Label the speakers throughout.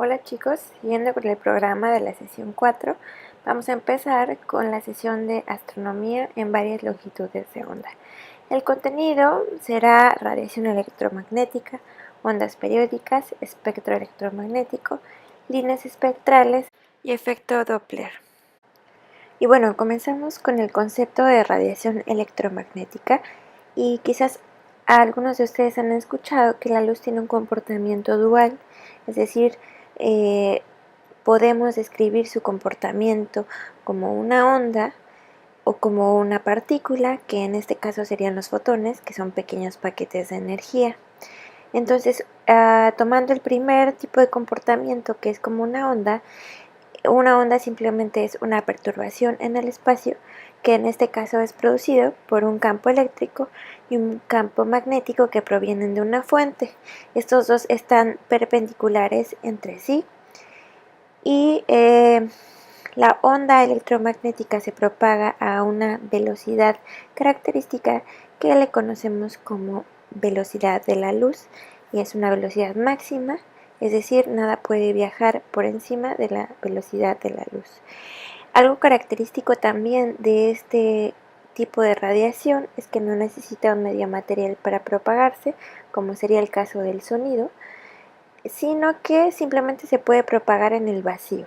Speaker 1: Hola chicos, siguiendo con el programa de la sesión 4, vamos a empezar con la sesión de astronomía en varias longitudes de onda. El contenido será radiación electromagnética, ondas periódicas, espectro electromagnético, líneas espectrales y efecto Doppler. Y bueno, comenzamos con el concepto de radiación electromagnética y quizás algunos de ustedes han escuchado que la luz tiene un comportamiento dual, es decir, podemos describir su comportamiento como una onda o como una partícula, que en este caso serían los fotones, que son pequeños paquetes de energía. Entonces, tomando el primer tipo de comportamiento, que es como una onda simplemente es una perturbación en el espacio, que en este caso es producido por un campo eléctrico y un campo magnético que provienen de una fuente. Estos dos están perpendiculares entre sí y la onda electromagnética se propaga a una velocidad característica que le conocemos como velocidad de la luz, y es una velocidad máxima, es decir, nada puede viajar por encima de la velocidad de la luz. Algo característico también de este tipo de radiación es que no necesita un medio material para propagarse, como sería el caso del sonido, sino que simplemente se puede propagar en el vacío.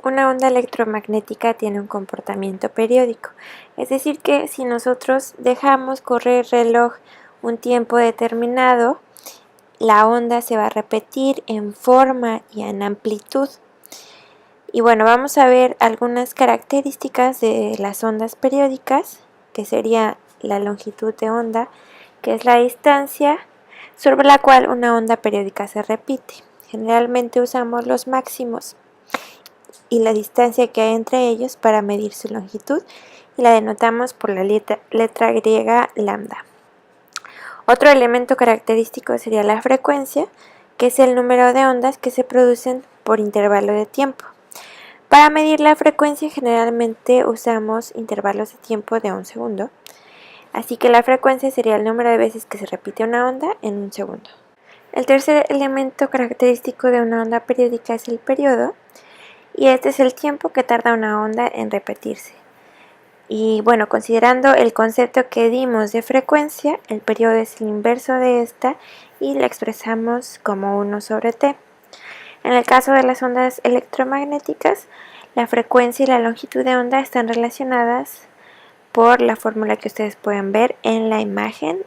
Speaker 1: Una onda electromagnética tiene un comportamiento periódico, es decir que si nosotros dejamos correr el reloj un tiempo determinado, la onda se va a repetir en forma y en amplitud. Y bueno, vamos a ver algunas características de las ondas periódicas, que sería la longitud de onda, que es la distancia sobre la cual una onda periódica se repite. Generalmente usamos los máximos y la distancia que hay entre ellos para medir su longitud, y la denotamos por la letra griega lambda. Otro elemento característico sería la frecuencia, que es el número de ondas que se producen por intervalo de tiempo. Para medir la frecuencia generalmente usamos intervalos de tiempo de 1 segundo, así que la frecuencia sería el número de veces que se repite una onda en 1 segundo. El tercer elemento característico de una onda periódica es el periodo, y este es el tiempo que tarda una onda en repetirse. Y bueno, considerando el concepto que dimos de frecuencia, el periodo es el inverso de esta y la expresamos como 1 sobre t. En el caso de las ondas electromagnéticas, la frecuencia y la longitud de onda están relacionadas por la fórmula que ustedes pueden ver en la imagen.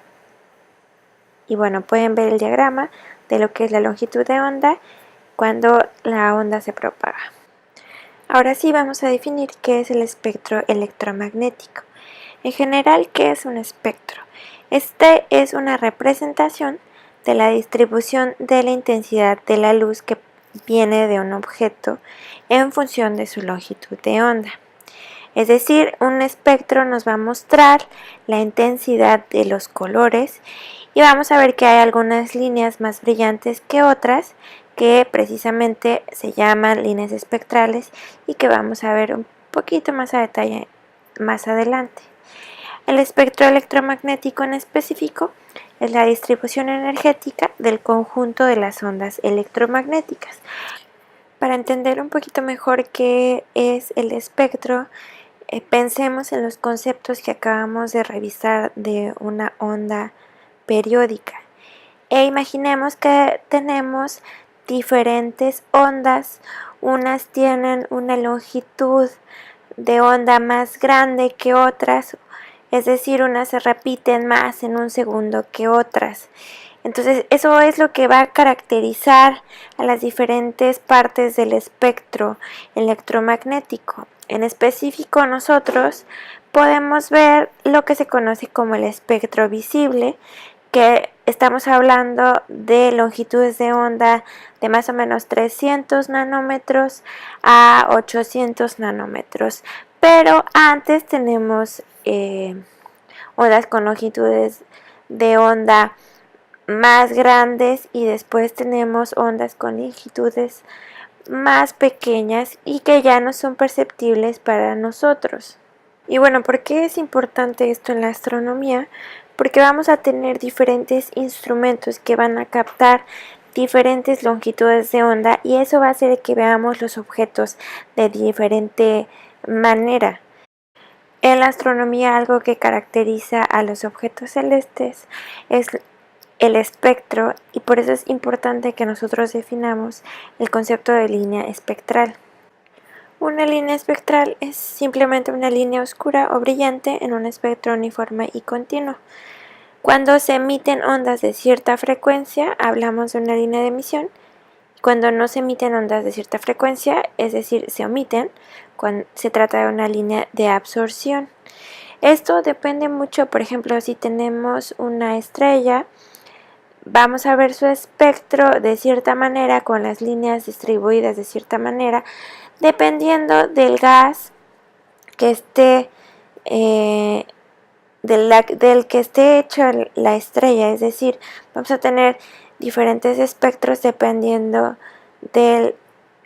Speaker 1: Y bueno, pueden ver el diagrama de lo que es la longitud de onda cuando la onda se propaga. Ahora sí vamos a definir qué es el espectro electromagnético. En general, ¿qué es un espectro? Este es una representación de la distribución de la intensidad de la luz que viene de un objeto en función de su longitud de onda. Es decir, un espectro nos va a mostrar la intensidad de los colores, y vamos a ver que hay algunas líneas más brillantes que otras, que precisamente se llaman líneas espectrales y que vamos a ver un poquito más a detalle más adelante. El espectro electromagnético en específico es la distribución energética del conjunto de las ondas electromagnéticas. Para entender un poquito mejor qué es el espectro, pensemos en los conceptos que acabamos de revisar de una onda periódica. Imaginemos que tenemos diferentes ondas, unas tienen una longitud de onda más grande que otras, es decir, unas se repiten más en 1 segundo que otras. Entonces, eso es lo que va a caracterizar a las diferentes partes del espectro electromagnético. En específico, nosotros podemos ver lo que se conoce como el espectro visible, que estamos hablando de longitudes de onda de más o menos 300 nanómetros a 800 nanómetros. Pero antes tenemos ondas con longitudes de onda más grandes, y después tenemos ondas con longitudes más pequeñas y que ya no son perceptibles para nosotros. Y bueno, ¿por qué es importante esto en la astronomía? Porque vamos a tener diferentes instrumentos que van a captar diferentes longitudes de onda y eso va a hacer que veamos los objetos de diferente manera. En la astronomía algo que caracteriza a los objetos celestes es el espectro y por eso es importante que nosotros definamos el concepto de línea espectral. Una línea espectral es simplemente una línea oscura o brillante en un espectro uniforme y continuo. Cuando se emiten ondas de cierta frecuencia, hablamos de una línea de emisión. Cuando no se emiten ondas de cierta frecuencia, es decir, se omiten, cuando se trata de una línea de absorción. Esto depende mucho, por ejemplo, si tenemos una estrella, vamos a ver su espectro de cierta manera, con las líneas distribuidas de cierta manera, dependiendo del gas que esté, del que esté hecho la estrella, es decir, vamos a tener diferentes espectros dependiendo del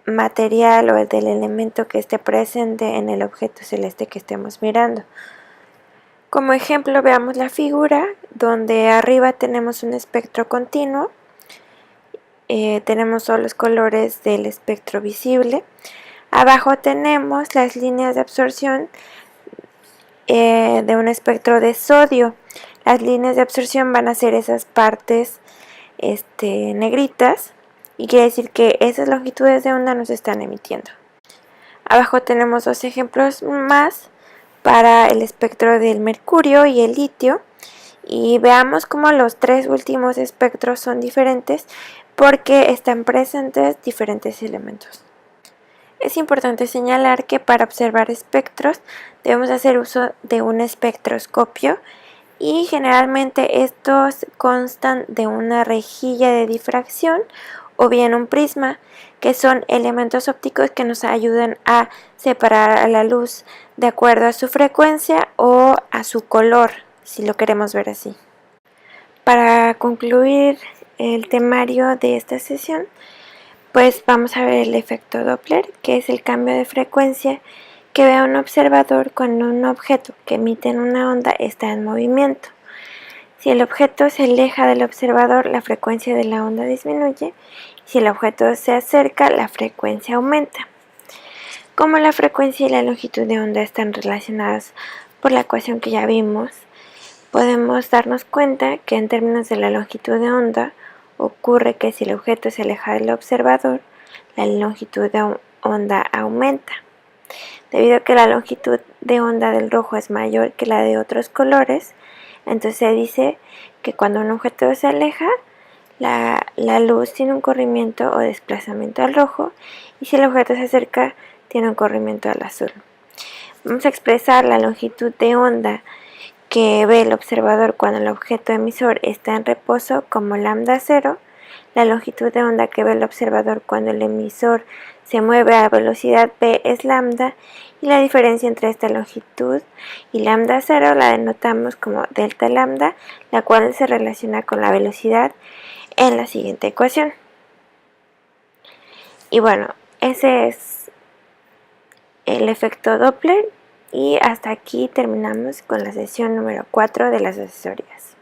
Speaker 1: material o del elemento que esté presente en el objeto celeste que estemos mirando. Como ejemplo, veamos la figura donde arriba tenemos un espectro continuo, tenemos todos los colores del espectro visible. Abajo tenemos las líneas de absorción de un espectro de sodio. Las líneas de absorción van a ser esas partes negritas y quiere decir que esas longitudes de onda nos están emitiendo. Abajo tenemos dos ejemplos más para el espectro del mercurio y el litio y veamos cómo los tres últimos espectros son diferentes porque están presentes diferentes elementos. Es importante señalar que para observar espectros debemos hacer uso de un espectroscopio y generalmente estos constan de una rejilla de difracción o bien un prisma, que son elementos ópticos que nos ayudan a separar a la luz de acuerdo a su frecuencia o a su color, si lo queremos ver así. Para concluir el temario de esta sesión, pues vamos a ver el efecto Doppler, que es el cambio de frecuencia que ve un observador cuando un objeto que emite una onda está en movimiento. Si el objeto se aleja del observador, la frecuencia de la onda disminuye. Si el objeto se acerca, la frecuencia aumenta. Como la frecuencia y la longitud de onda están relacionadas por la ecuación que ya vimos, podemos darnos cuenta que en términos de la longitud de onda, ocurre que si el objeto se aleja del observador, la longitud de onda aumenta. Debido a que la longitud de onda del rojo es mayor que la de otros colores, entonces se dice que cuando un objeto se aleja, la luz tiene un corrimiento o desplazamiento al rojo, y si el objeto se acerca, tiene un corrimiento al azul. Vamos a expresar la longitud de onda que ve el observador cuando el objeto emisor está en reposo como lambda 0, la longitud de onda que ve el observador cuando el emisor se mueve a velocidad v es lambda, y la diferencia entre esta longitud y lambda 0 la denotamos como delta lambda, la cual se relaciona con la velocidad en la siguiente ecuación. Y bueno, ese es el efecto Doppler. Y hasta aquí terminamos con la sesión número 4 de las asesorías.